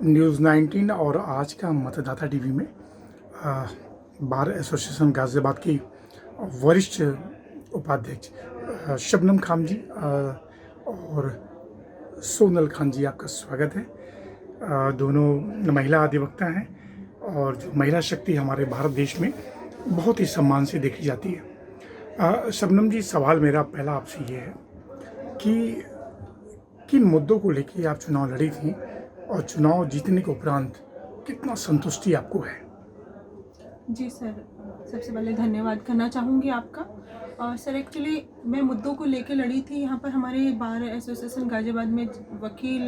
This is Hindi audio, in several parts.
न्यूज़ 19 और आज का मतदाता टीवी में बार एसोसिएशन गाज़ियाबाद की वरिष्ठ उपाध्यक्ष शबनम खान जी और सोनल खान जी, आपका स्वागत है। दोनों महिला अधिवक्ता हैं और जो महिला शक्ति हमारे भारत देश में बहुत ही सम्मान से देखी जाती है। शबनम जी, सवाल मेरा पहला आपसे ये है कि किन मुद्दों को लेकर आप चुनाव लड़ी थी और चुनाव जीतने के उपरांत कितना संतुष्टि आपको है? जी सर, सबसे पहले धन्यवाद करना चाहूँगी आपका। सर, एक्चुअली मैं मुद्दों को लेकर लड़ी थी। यहाँ पर हमारे बार एसोसिएशन गाज़ियाबाद में वकील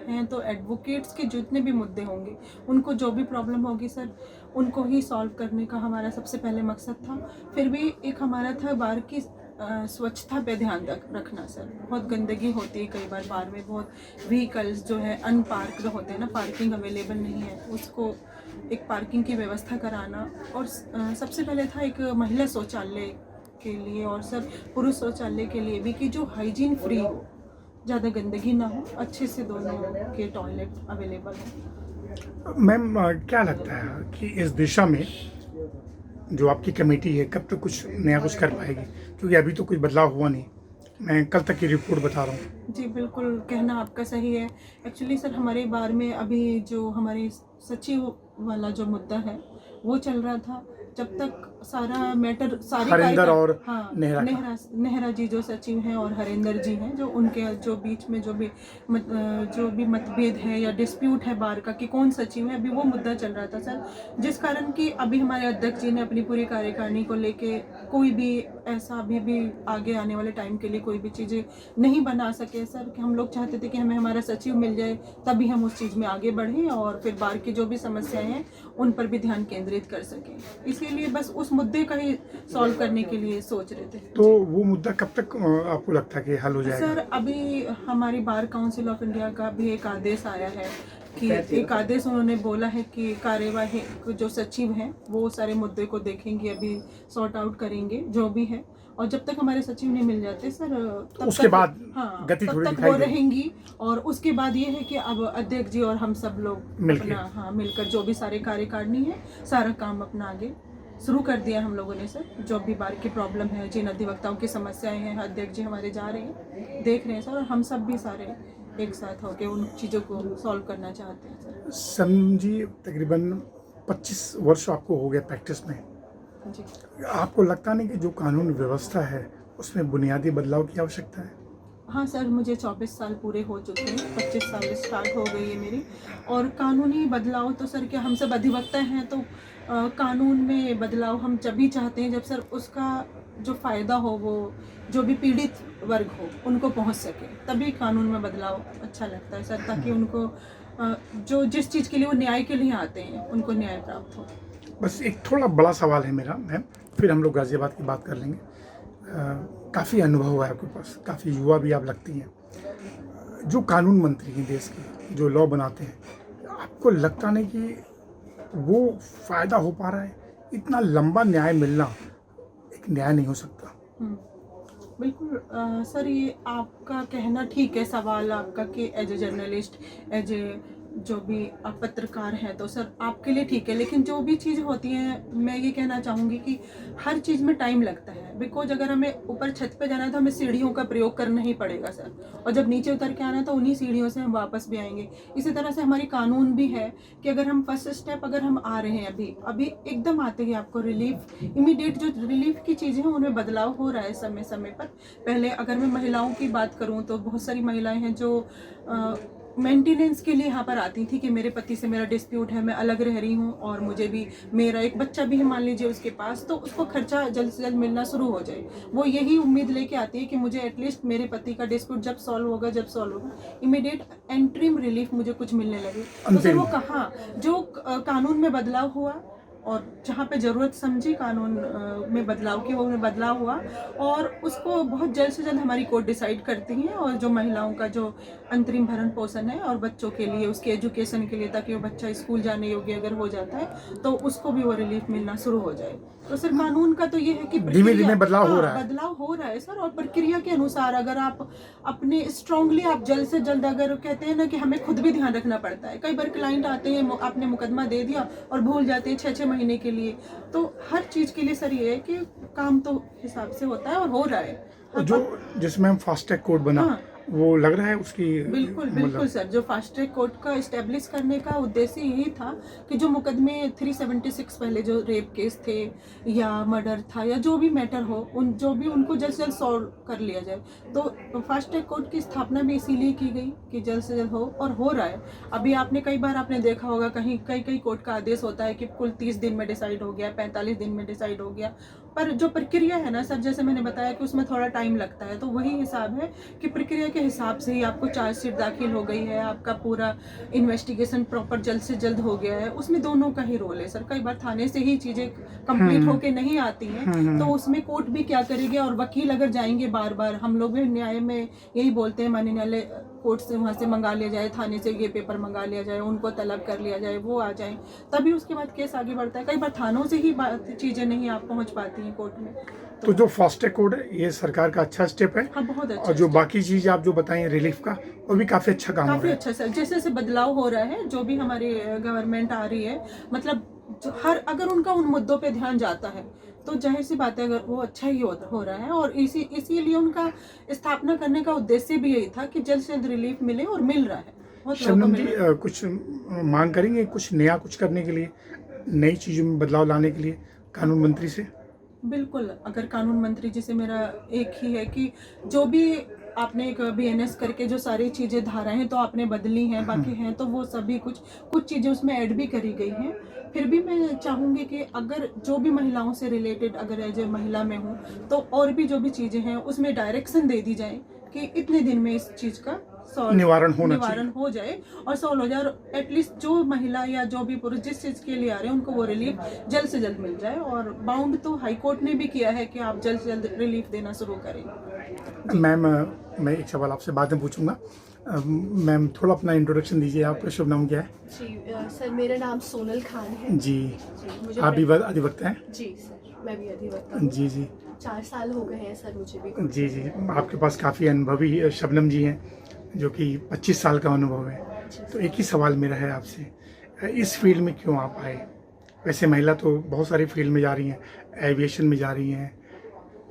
हैं, तो एडवोकेट्स के जितने भी मुद्दे होंगे, उनको जो भी प्रॉब्लम होगी सर, उनको ही सॉल्व करने का हमारा सबसे पहले मकसद था। फिर भी एक हमारा था बार की स्वच्छता पे ध्यान रखना सर। बहुत गंदगी होती है कई बार बार में, बहुत व्हीकल्स जो है अनपार्क्ड होते हैं ना, पार्किंग अवेलेबल नहीं है, उसको एक पार्किंग की व्यवस्था कराना। और सबसे पहले था एक महिला शौचालय के लिए और सर पुरुष शौचालय के लिए भी, कि जो हाइजीन फ्री हो, ज़्यादा गंदगी ना हो, अच्छे से दोनों के टॉयलेट अवेलेबल हो। मैम, क्या लगता है कि इस दिशा में जो आपकी कमेटी है कब तक कुछ नया कुछ कर पाएगी? क्योंकि अभी तो कुछ बदलाव हुआ नहीं। मैं कल तक की रिपोर्ट बता रहा हूँ। जी बिल्कुल, कहना आपका सही है। एक्चुअली सर, हमारे बार में अभी जो हमारे सचिव वाला जो मुद्दा है वो चल रहा था। जब तक सारा मैटर हरिंदर और हाँ, नेहरा नेहरा जी जो सचिव हैं और हरिंदर जी हैं, जो उनके जो बीच में जो भी मतभेद है या डिस्प्यूट है बार का कि कौन सचिव है, अभी वो मुद्दा चल रहा था सर। जिस कारण कि अभी हमारे अध्यक्ष जी ने अपनी पूरी कार्यकारिणी को लेके कोई भी ऐसा अभी भी आगे आने वाले टाइम के लिए कोई भी चीज़ें नहीं बना सके सर। कि हम लोग चाहते थे कि हमें हमारा सचिव मिल जाए, तभी हम उस चीज़ में आगे बढ़ें और फिर बार की जो भी समस्याएं हैं उन पर भी ध्यान केंद्रित कर सकें। इसीलिए बस उस मुद्दे का ही सॉल्व करने के लिए सोच रहे थे। तो वो मुद्दा कब तक आपको लगता है कि हल हो जाएगा? सर, अभी हमारी बार काउंसिल ऑफ इंडिया का भी एक आदेश आया है कि एक आदेश उन्होंने बोला है कि कार्यवाही जो सचिव हैं वो सारे मुद्दे को देखेंगे, अभी सॉर्ट आउट करेंगे जो भी है। और जब तक हमारे सचिव नहीं मिल जाते सर, तो उसके बाद हाँ, गति तब थोड़ी तक दिखाई वो देगी। रहेंगी। और उसके बाद ये है कि अब अध्यक्ष जी और हम सब लोग अपना मिलकर जो भी सारे कार्यकारिणी है, सारा काम अपना आगे शुरू कर दिया हम लोगों ने सर। जो भी बार की प्रॉब्लम है, जिन अधिवक्ताओं की समस्याएं हैं, अध्यक्ष जी हमारे जा रहे हैं, देख रहे हैं सर, और हम सब भी सारे एक साथ होकर उन चीज़ों को सॉल्व करना चाहते हैं सर। समझी, तकरीबन 25 वर्ष आपको हो गया प्रैक्टिस में। जी आपको लगता नहीं कि जो कानून व्यवस्था है उसमें बुनियादी बदलाव की आवश्यकता है? हाँ सर, मुझे 24 साल पूरे हो चुके हैं, 25 साल स्टार्ट हो गई है मेरी। और कानूनी बदलाव तो सर, क्या हम सब अधिवक्ता हैं तो कानून में बदलाव हम जब भी चाहते हैं जब सर उसका जो फ़ायदा हो, वो जो भी पीड़ित वर्ग हो उनको पहुंच सके, तभी कानून में बदलाव अच्छा लगता है सर। ताकि उनको जो जिस चीज़ के लिए वो न्याय के लिए आते हैं उनको न्याय प्राप्त हो। बस एक थोड़ा बड़ा सवाल है मेरा मैम, फिर हम लोग गाज़ियाबाद की बात कर लेंगे। काफ़ी अनुभव है आपके पास, काफ़ी युवा भी आप लगती हैं। जो कानून मंत्री हैं देश के, जो लॉ बनाते हैं, आपको लगता नहीं कि वो फ़ायदा हो पा रहा है? इतना लंबा न्याय मिलना एक न्याय नहीं हो सकता। बिल्कुल सर, ये आपका कहना ठीक है। सवाल आपका कि as a journalist, as a जो भी आप पत्रकार हैं, तो सर आपके लिए ठीक है। लेकिन जो भी चीज़ होती हैं, मैं ये कहना चाहूँगी कि हर चीज़ में टाइम लगता है। बिकॉज अगर हमें ऊपर छत पे जाना है तो हमें सीढ़ियों का प्रयोग करना ही पड़ेगा सर, और जब नीचे उतर के आना है तो उन्हीं सीढ़ियों से हम वापस भी आएंगे। इसी तरह से हमारी कानून भी है कि अगर हम फर्स्ट स्टेप अगर हम आ रहे हैं, अभी अभी एकदम आते ही आपको रिलीफ, इमीडिएट जो रिलीफ की चीज़ें हैं उनमें बदलाव हो रहा है समय समय पर। पहले अगर मैं महिलाओं की बात करूँ तो बहुत सारी महिलाएं हैं जो मेंटेनेंस के लिए यहाँ पर आती थी कि मेरे पति से मेरा डिस्प्यूट है, मैं अलग रह रही हूँ और मुझे भी, मेरा एक बच्चा भी है मान लीजिए उसके पास, तो उसको खर्चा जल्द से जल्द मिलना शुरू हो जाए। वो यही उम्मीद लेके आती है कि मुझे एटलीस्ट मेरे पति का डिस्प्यूट जब सॉल्व होगा इमीडिएट एंट्रीम रिलीफ मुझे कुछ मिलने लगे। तो सर वो कहाँ जो कानून में बदलाव हुआ और जहाँ पे ज़रूरत समझी कानून में बदलाव की, वो में बदलाव हुआ और उसको बहुत जल्द से जल्द हमारी कोर्ट डिसाइड करती हैं। और जो महिलाओं का जो अंतरिम भरण पोषण है और बच्चों के लिए उसके एजुकेशन के लिए, ताकि वो बच्चा स्कूल जाने योग्य अगर हो जाता है तो उसको भी वो रिलीफ मिलना शुरू हो जाए। तो सर कानून का तो ये है कि धीमे धीमे बदलाव हो रहा है। बदलाव हो रहा है सर, और प्रक्रिया के अनुसार अगर आप अपने स्ट्रांगली आप जल्द से जल्द, अगर कहते हैं ना कि हमें खुद भी ध्यान रखना पड़ता है, कई बार क्लाइंट आते हैं, आपने मुकदमा दे दिया और भूल जाते हैं 6-6 महीने के लिए। तो हर चीज़ के लिए सर ये है कि काम तो हिसाब से होता है और हो रहा है। जो जिसमें हम फास्ट ट्रैक कोर्ट बना, हाँ। वो लग रहा है उसकी बिल्कुल बिल्कुल सर, जो फास्ट ट्रैक कोर्ट का इस्टेब्लिश करने का उद्देश्य यही था कि जो मुकदमे 376 पहले जो रेप केस थे या मर्डर था या जो भी मैटर हो, उन जो भी उनको जल्द से जल्द सॉल्व कर लिया जाए। तो फास्ट ट्रैक कोर्ट की स्थापना भी इसीलिए की गई कि जल्द से जल्द हो, और हो रहा है। अभी आपने कई बार आपने देखा होगा कहीं कई कोर्ट का आदेश होता है कि कुल 30 दिन में डिसाइड हो गया, 45 दिन में डिसाइड हो गया, पर जो प्रक्रिया है ना सर, जैसे मैंने बताया कि उसमें थोड़ा टाइम लगता है। तो वही हिसाब है कि प्रक्रिया के हिसाब से ही आपको चार्जशीट दाखिल हो गई है, आपका पूरा इन्वेस्टिगेशन प्रॉपर जल्द से जल्द हो गया है, उसमें दोनों का ही रोल है सर। कई बार थाने से ही चीज़ें कंप्लीट होके नहीं आती हैं, तो उसमें कोर्ट भी क्या करेगी, और वकील अगर जाएंगे बार बार, हम लोग भी न्याय में यही बोलते हैं, माननीय न्यायालय कोर्ट से वहाँ से मंगा लिया जाए, थाने से ये पेपर मंगा लिया जाए, उनको तलब कर लिया जाए, वो आ जाए, तभी उसके बाद केस आगे बढ़ता है। कई बार थानों से ही चीज़ें नहीं आप पहुँच पाती हैं कोर्ट में। तो जो फास्ट ट्रैक कोर्ट है ये सरकार का अच्छा स्टेप है। हाँ, बहुत अच्छा। और जो बाकी चीज़ आप जो बताएं रिलीफ का, वो भी काफ़ी अच्छा काम हो काफ़ी रहा है। अच्छा सर, जैसे जैसे बदलाव हो रहा है, जो भी हमारी गवर्नमेंट आ रही है, मतलब अगर उनका उन मुद्दों पे ध्यान जाता है तो जाहिर सी बात है, अगर वो अच्छा ही हो रहा है। और इसीलिए उनका स्थापना करने का उद्देश्य भी यही था कि जल्द से जल्द रिलीफ मिले, और मिल रहा है। बहुत लोगों को शबनम मिल जी, रहा है। कुछ मांग करेंगे कुछ नया कुछ करने के लिए, नई चीज़ों में बदलाव लाने के लिए कानून मंत्री से? बिल्कुल, अगर कानून मंत्री जी से मेरा एक ही है कि जो भी आपने एक बीएनएस करके जो सारी चीज़ें धाराएं हैं तो आपने बदली हैं, बाकी हैं तो वो सभी कुछ चीज़ें उसमें ऐड भी करी गई हैं। फिर भी मैं चाहूँगी कि अगर जो भी महिलाओं से रिलेटेड, अगर एज ए महिला में हूँ, तो और भी जो भी चीज़ें हैं उसमें डायरेक्शन दे दी जाए कि इतने दिन में इस चीज़ का निवारण हो जाए और सॉल्व हो जाए, और एटलीस्ट जो महिला या जो भी पुरुष जिस चीज़ के लिए आ रहे हैं उनको वो रिलीफ जल्द से जल्द मिल जाए। और बाउंड तो हाई कोर्ट ने भी किया है कि आप जल्द से जल्द रिलीफ देना शुरू करें। मैम, मैं एक सवाल आपसे बाद में पूछूंगा। मैम, थोड़ा अपना इंट्रोडक्शन दीजिए। आपका शुभ नाम क्या है? जी सर, मेरा नाम सोनल खान है। जी, मुझे आप भी अधिवक्ता हैं? जी सर, मैं भी अधिवक्ता हूँ। जी जी 4 साल हो गए हैं सर मुझे भी। जी जी, आपके पास काफ़ी अनुभवी शबनम जी हैं, जो कि 25 साल का अनुभव है। तो एक ही सवाल मेरा है आपसे, इस फील्ड में क्यों आप आए? वैसे महिला तो बहुत सारी फील्ड में जा रही हैं, एविएशन में जा रही हैं,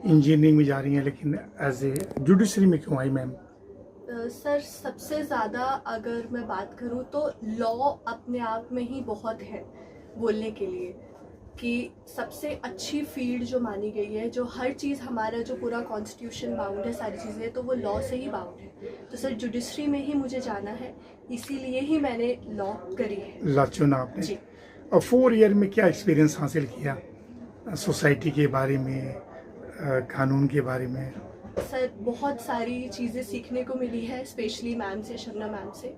इंजीनियरिंग में जा रही हैं, लेकिन एज ए जुडिशरी में क्यों आई मैम? सर सबसे ज़्यादा अगर मैं बात करूँ तो लॉ अपने आप में ही बहुत है बोलने के लिए, कि सबसे अच्छी फील्ड जो मानी गई है, जो हर चीज़ हमारा जो पूरा कॉन्स्टिट्यूशन बाउंड है, सारी चीज़ें, तो वो लॉ से ही बाउंड है। तो सर जुडिशरी में ही मुझे जाना है, इसीलिए ही मैंने लॉ करी है। लॉ चुना आपने। जी। और 4 ईयर में क्या एक्सपीरियंस हासिल किया सोसाइटी के बारे में, कानून के बारे में? सर बहुत सारी चीज़ें सीखने को मिली है, स्पेशली मैम से, शबनम मैम से,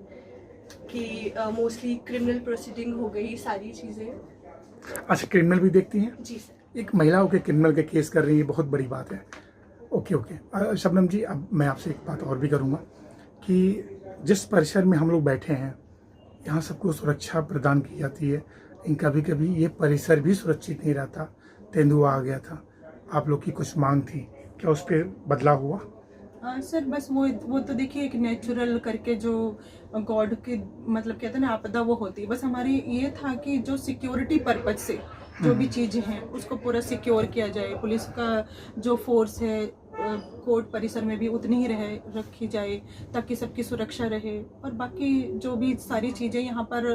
कि मोस्टली क्रिमिनल प्रोसीडिंग हो गई, सारी चीज़ें। अच्छा, क्रिमिनल भी देखती हैं? जी सर। एक महिला होकर क्रिमिनल के केस कर रही है, बहुत बड़ी बात है। ओके। शबनम जी, अब मैं आपसे एक बात और भी करूँगा कि जिस परिसर में हम लोग बैठे हैं, यहाँ सबको सुरक्षा प्रदान की जाती है, लेकिन कभी कभी ये परिसर भी सुरक्षित नहीं रहता। तेंदुआ आ गया था, आप लोग की कुछ मांग थी, क्या उस पर बदलाव हुआ? सर बस वो तो देखिए, एक नेचुरल करके जो गॉड की, मतलब कहते हैं ना, आपदा वो होती है। बस हमारी ये था कि जो सिक्योरिटी पर्पज से जो भी चीज़ें हैं उसको पूरा सिक्योर किया जाए, पुलिस का जो फोर्स है कोर्ट परिसर में भी उतनी ही रखी जाए ताकि सबकी सुरक्षा रहे, और बाकी जो भी सारी चीज़ें यहाँ पर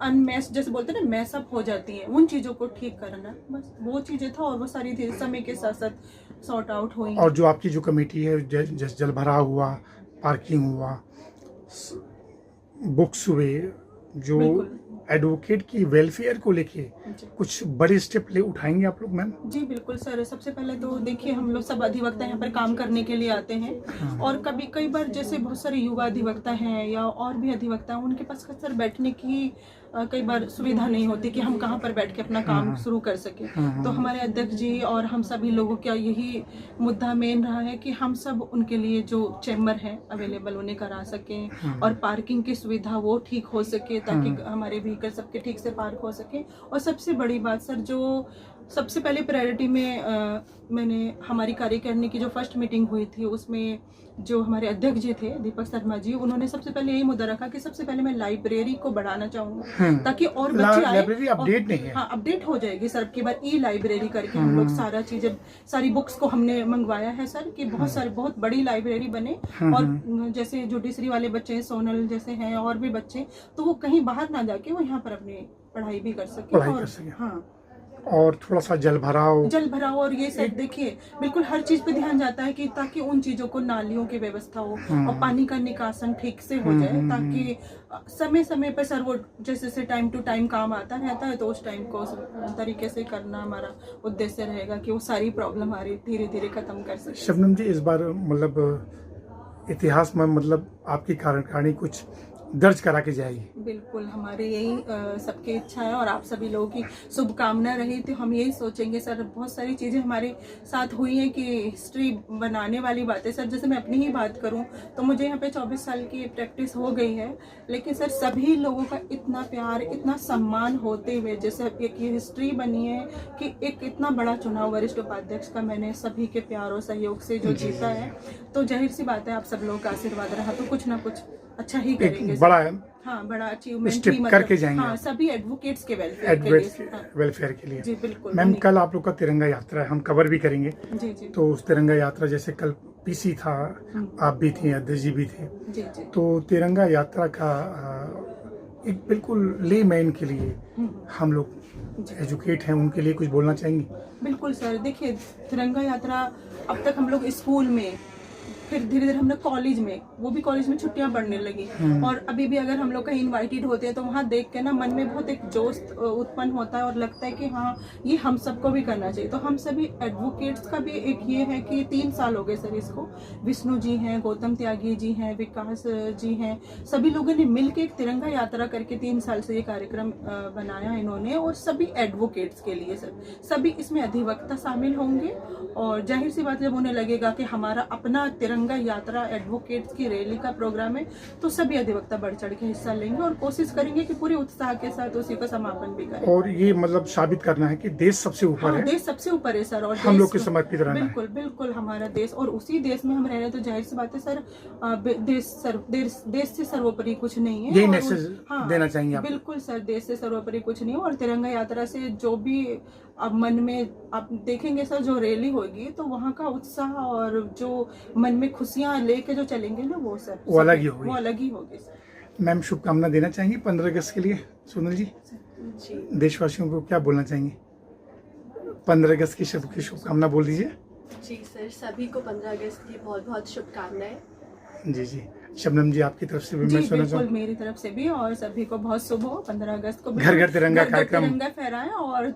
अनमैस, जैसे बोलते हैं ना, मैसअप हो जाती हैं, उन चीज़ों को ठीक करना, बस वो चीज़ें था। और वो सारी धीरे समय के साथ साथ सॉर्ट आउट हुई। और जो आपकी जो कमेटी है, जैसे जल भराव हुआ, पार्किंग हुआ, बुक्स हुए, जो एडवोकेट की वेलफेयर को लेके जी। कुछ बड़े स्टेप ले उठाएंगे आप लोग मैम? जी बिल्कुल सर, सबसे पहले तो देखिए हम लोग सब अधिवक्ता यहाँ पर काम करने के लिए आते हैं और कई बार जैसे बहुत सारे युवा अधिवक्ता हैं या और भी अधिवक्ता हैं, उनके पास सर बैठने की कई बार सुविधा नहीं होती कि हम कहाँ पर बैठ के अपना काम शुरू कर सकें। तो हमारे अध्यक्ष जी और हम सभी लोगों का यही मुद्दा मेन रहा है कि हम सब उनके लिए जो चैम्बर है अवेलेबल उन्हें करा सकें और पार्किंग की सुविधा वो ठीक हो सके ताकि हमारे व्हीकल सबके ठीक से पार्क हो सके। और सबसे बड़ी बात सर, जो सबसे पहले प्रायोरिटी में मैंने हमारी कार्यकारिणी की जो फर्स्ट मीटिंग हुई थी उसमें जो हमारे अध्यक्ष जी थे दीपक शर्मा जी, उन्होंने सबसे पहले यही मुद्दा रखा कि सबसे पहले मैं लाइब्रेरी को बढ़ाना चाहूंगा ताकि और बच्चे आए। लाइब्रेरी अपडेट नहीं है। हाँ, अपडेट हो जाएगी सर। अब की बार ई लाइब्रेरी करके हम लोग सारा चीजें, सारी बुक्स को हमने मंगवाया है सर कि बहुत बड़ी लाइब्रेरी बने और जैसे जुडिशरी वाले बच्चे सोनल जैसे हैं और भी बच्चे, तो वो कहीं बाहर ना जाके वो यहाँ पर अपनी पढ़ाई भी कर सके। हाँ, और थोड़ा सा जल भराव और ये सब देखिए बिल्कुल हर चीज पे ध्यान जाता है कि ताकि उन चीजों को, नालियों की व्यवस्था हो और पानी का निकासन ठीक से हो जाए ताकि समय समय पर सर वो जैसे टाइम टू टाइम काम आता रहता है, तो उस टाइम को उस तरीके से करना हमारा उद्देश्य रहेगा कि वो सारी प्रॉब्लम हमारी धीरे धीरे खत्म कर सके। शबनम जी, इस बार मतलब इतिहास में मतलब आपकी कार्यकारिणी कुछ दर्ज करा के जाएगी? बिल्कुल, हमारे यही सबकी इच्छा है और आप सभी लोगों की शुभकामना रही तो हम यही सोचेंगे सर। बहुत सारी चीज़ें हमारे साथ हुई हैं कि हिस्ट्री बनाने वाली बातें सर। जैसे मैं अपनी ही बात करूं तो मुझे यहाँ पे 24 साल की प्रैक्टिस हो गई है, लेकिन सर सभी लोगों का इतना प्यार, इतना सम्मान होते हुए जैसे एक ये हिस्ट्री बनी है कि एक इतना बड़ा चुनाव वरिष्ठ उपाध्यक्ष का मैंने सभी के प्यार और सहयोग से जो जीता है, तो जाहिर सी बात है आप सब लोगों का आशीर्वाद रहा तो कुछ ना कुछ अच्छा ही करेंगे। बड़ा अचीवमेंट स्टेप करके जाएंगे। हाँ, सभी एडवोकेट्स के वेलफेयर के लिए। जी बिल्कुल मैम, कल आप लोग का तिरंगा यात्रा है, हम कवर भी करेंगे। जी जी। तो उस तिरंगा यात्रा जैसे कल पीसी था, आप भी थी, अध्यक्ष जी भी थे। जी जी। तो तिरंगा यात्रा का एक बिल्कुल लेमैन के लिए हम लोग एजुकेट हैं, उनके लिए कुछ बोलना चाहेंगी? बिल्कुल सर, देखिए तिरंगा यात्रा अब तक हम लोग स्कूल में, फिर धीरे धीरे हमने कॉलेज में, वो भी कॉलेज में छुट्टियां पड़ने लगी और अभी भी अगर हम लोग कहीं इनवाइटेड होते हैं तो वहाँ देख के ना मन में बहुत एक जोश उत्पन्न होता है और लगता है कि हाँ ये हम सबको भी करना चाहिए। तो हम सभी एडवोकेट्स का भी एक ये है कि 3 साल हो गए सर इसको, विष्णु जी हैं, गौतम त्यागी जी हैं, विकास जी हैं, सभी लोगों ने मिल के एक तिरंगा यात्रा करके 3 साल से ये कार्यक्रम बनाया इन्होंने और सभी एडवोकेट्स के लिए सर। सभी इसमें अधिवक्ता शामिल होंगे और जाहिर सी बात जब उन्हें लगेगा कि हमारा अपना तिरंगा यात्रा एडवोकेट्स की रैली का प्रोग्राम है तो सभी अधिवक्ता बढ़ चढ़ के हिस्सा लेंगे और कोशिश करेंगे कि पूरे उत्साह के साथ उसी का समापन भी करें। और ये मतलब साबित करना है कि देश सबसे ऊपर है। देश सबसे ऊपर है सर और हम लोग के समर्पित रहना है। बिल्कुल बिल्कुल, हमारा देश और उसी देश में हम रह रहे हैं तो जाहिर सी बात है सर, देश से सर्वोपरि कुछ नहीं है। यही मैसेज देना चाहेंगे आप? बिल्कुल सर, देश से सर्वोपरि कुछ नहीं है और तिरंगा यात्रा से जो भी अब मन में आप देखेंगे सर, जो रैली होगी तो वहाँ का उत्साह और जो मन में खुशियाँ लेके जो चलेंगे ना वो सर वो अलग ही होगी सर। मैम, शुभकामना देना चाहेंगी 15 अगस्त के लिए? सोनल जी, देशवासियों को क्या बोलना चाहेंगे? 15 अगस्त की शुभकामना बोल दीजिए। जी सर, सभी को 15 अगस्त की बहुत बहुत शुभकामनाएं। जी जी। शबनम जी, आपकी तरफ से भी मैं सुनना चाहूँ? मेरी तरफ से भी और सभी को बहुत शुभ हो। 15 अगस्त को घर घर तिरंगा कार्यक्रम, तिरंगा फहराएं और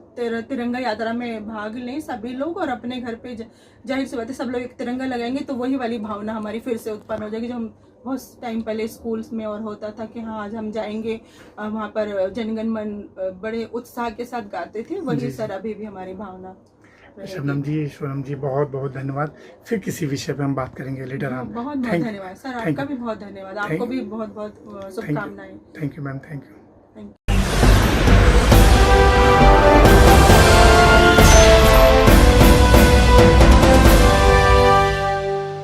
तिरंगा यात्रा में भाग लें सभी लोग और अपने घर पे जाहिर सी बात है सब लोग एक तिरंगा लगाएंगे तो वही वाली भावना हमारी फिर से उत्पन्न हो जाएगी जो हम बहुत टाइम पहले स्कूल्स में और होता था कि हाँ आज हम जाएंगे वहाँ पर जनगण मन बड़े उत्साह के साथ गाते थे, वही सर अभी भी हमारी भावना। शबनम जी, सोनम जी, बहुत बहुत धन्यवाद। फिर किसी विषय पे हम बात करेंगे लेटर ऑन। बहुत बहुत धन्यवाद सर, आपका भी बहुत धन्यवाद, आपको भी बहुत बहुत शुभकामनाएं। Thank you ma'am, thank you.